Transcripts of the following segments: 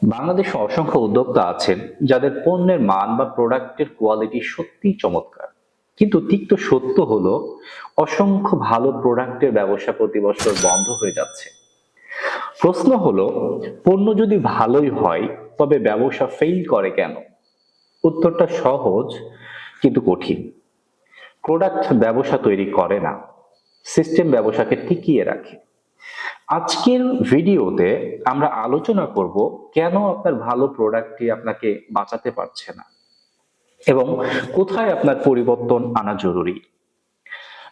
বাংলাদেশে অসংখ্য উদ্যোক্তা আছেন যাদের পণ্যের মান বা প্রোডাক্টের কোয়ালিটি সত্যিই চমৎকার, কিন্তু তিক্ত সত্য হলো অসংখ্য ভালো প্রোডাক্টের ব্যবসা প্রতি বছর বন্ধ হয়ে যাচ্ছে। প্রশ্ন হলো, পণ্য যদি ভালোই হয় তবে ব্যবসা ফেল করে কেন? উত্তরটা সহজ কিন্তু কঠিন। প্রোডাক্ট ব্যবসা তৈরি করে না, সিস্টেম ব্যবসাকে টিকিয়ে রাখে। আজকের ভিডিওতে আমরা আলোচনা করব কেন আপনার ভালো প্রোডাক্টটি আপনাকে বাঁচাতে পারছে না এবং কোথায় আপনার পরিবর্তন আনা জরুরি।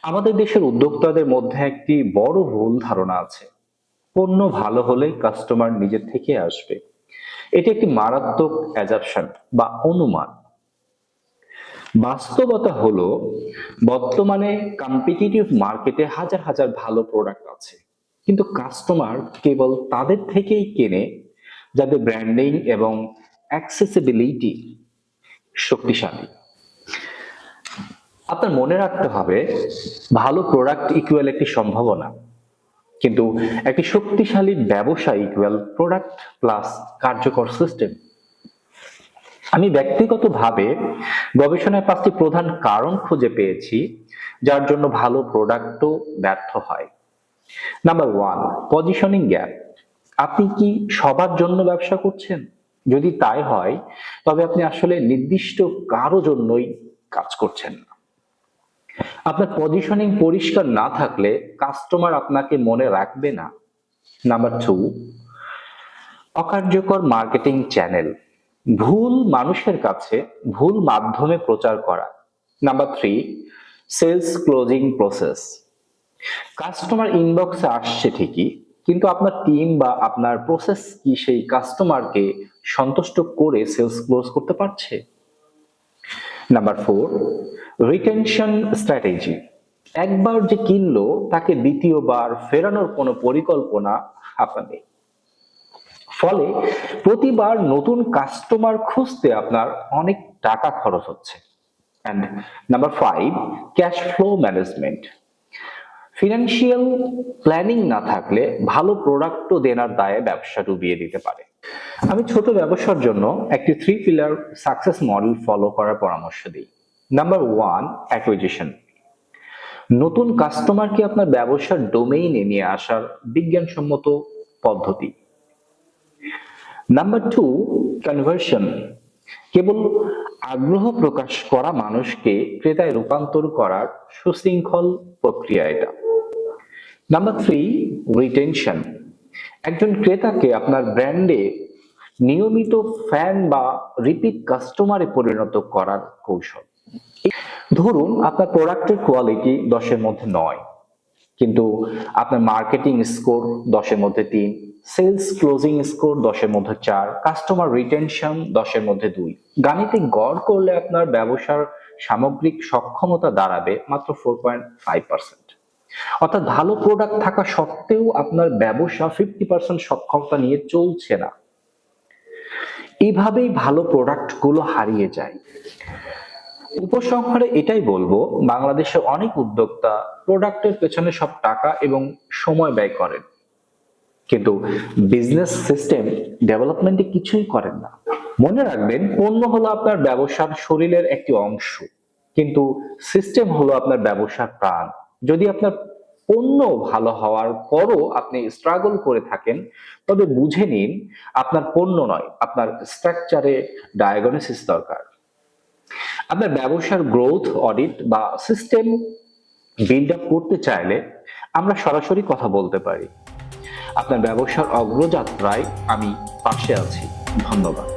আমাদের দেশের উদ্যোক্তাদের মধ্যে একটি বড় ভুল ধারণা আছে, পণ্য ভালো হলেই কাস্টমার নিজে থেকে আসবে। এটি একটি মারাত্মক অ্যাজাম্পশন বা অনুমান। বাস্তবতা হলো, বর্তমানে কম্পিটিটিভ মার্কেটে হাজার হাজার ভালো প্রোডাক্ট আছে, কিন্তু কাস্টমার কেবল তাদের থেকেই কেনে যাদের ব্র্যান্ডিং এবং অ্যাক্সেসিবিলিটি শক্তিশালী। আপনার মনে রাখতে হবে, ভালো প্রোডাক্ট ইকুয়াল একটি সম্ভাবনা, কিন্তু একটি শক্তিশালী ব্যবসা ইকুয়াল প্রোডাক্ট প্লাস কার্যকর সিস্টেম। আমি ব্যক্তিগতভাবে গবেষণায় 5টি প্রধান কারণ খুঁজে পেয়েছি যার জন্য ভালো প্রোডাক্টও ব্যর্থ হয়। Number 1, positioning gap. আপনি কি সবার জন্য ব্যবসা করছেন? যদি তাই হয়, তবে আপনি আসলে নির্দিষ্ট কারো জন্যই কাজ করছেন না। আপনার পজিশনিং পরিষ্কার না থাকলে কাস্টমার আপনাকে মনে রাখবে না। নাম্বার 2, অকার্যকর মার্কেটিং চ্যানেল। ভুল মানুষের কাছে ভুল মাধ্যমে প্রচার করা। Number 3, sales closing process. Customer ইনবক্সে আসছে ঠিকই, কিন্তু আপনার টিম বা আপনার প্রসেস কি সেই কাস্টমারকে সন্তুষ্ট করে সেলস ক্লোজ করতে পারছে? Number 4, retention strategy. একবার যে কিনলো তাকে দ্বিতীয়বার ফেরানোর কোনো পরিকল্পনা আপনার নেই, ফলে প্রতিবার নতুন কাস্টমার খুঁজতে আপনার অনেক টাকা খরচ হচ্ছে। And number 5, cash flow management. Financial planning না থাকলে ভালো প্রোডাক্টও দেনার দায়ে ব্যবসা ডুবিয়ে দিতে পারে। আমি ছোট ব্যবসার জন্য একটি 3 পিলার সাকসেস মডেল ফলো করার পরামর্শ দিই। Number 1, acquisition. নতুন কাস্টমারকে আপনার ব্যবসার ডোমেইনে নিয়ে আসার বিজ্ঞানসম্মত পদ্ধতি। Number 2, conversion. কেবল আগ্রহ প্রকাশ করা মানুষকে ক্রেতায় রূপান্তর করার সুশৃঙ্খল প্রক্রিয়া এটা। Number 3, retention. একজন ক্রেতাকে আপনার ব্র্যান্ডে নিয়মিত ফ্যান বা রিপিট কাস্টমারে পরিণত করার কৌশল। ধরুন আপনার প্রোডাক্টের কোয়ালিটি 10-এর মধ্যে 9, কিন্তু আপনার মার্কেটিং স্কোর 10-এর মধ্যে 3, সেলস ক্লোজিং স্কোর 10-এর মধ্যে 4, কাস্টমার রিটেনশন 10-এর মধ্যে 2। গাণিতিক গড় করলে আপনার ব্যবসার সামগ্রিক সক্ষমতা দাঁড়াবে মাত্র 4.5%। অর্থাৎ ভালো প্রোডাক্ট থাকা সত্ত্বেও আপনার ব্যবসা 50% সক্ষমতা নিয়ে চলছে না। এভাবেই ভালো প্রোডাক্ট গুলো হারিয়ে যায়। উপসংহারে এটাই বলবো, বাংলাদেশে অনেক উদ্যোক্তা প্রোডাক্টের পেছনে সব টাকা এবং সময় ব্যয় করেন, কিন্তু বিজনেস সিস্টেম ডেভেলপমেন্টে কিছুই করেন না। মনে রাখবেন, পণ্য হলো আপনার ব্যবসার শরীরের একটি অংশ, কিন্তু সিস্টেম হলো আপনার ব্যবসার প্রাণ। যদি আপনার পণ্য ভালো হওয়ার পরও আপনি স্ট্রাগল করে থাকেন, তবে বুঝে নিন আপনার পণ্য নয়, আপনার স্ট্রাকচারে ডায়াগনোসিস দরকার। আপনার ব্যবসার গ্রোথ অডিট বা সিস্টেম বিল্ড আপ করতে চাইলে আমরা সরাসরি কথা বলতে পারি। আপনার ব্যবসার অগ্রযাত্রায় আমি পাশে আছি। ধন্যবাদ।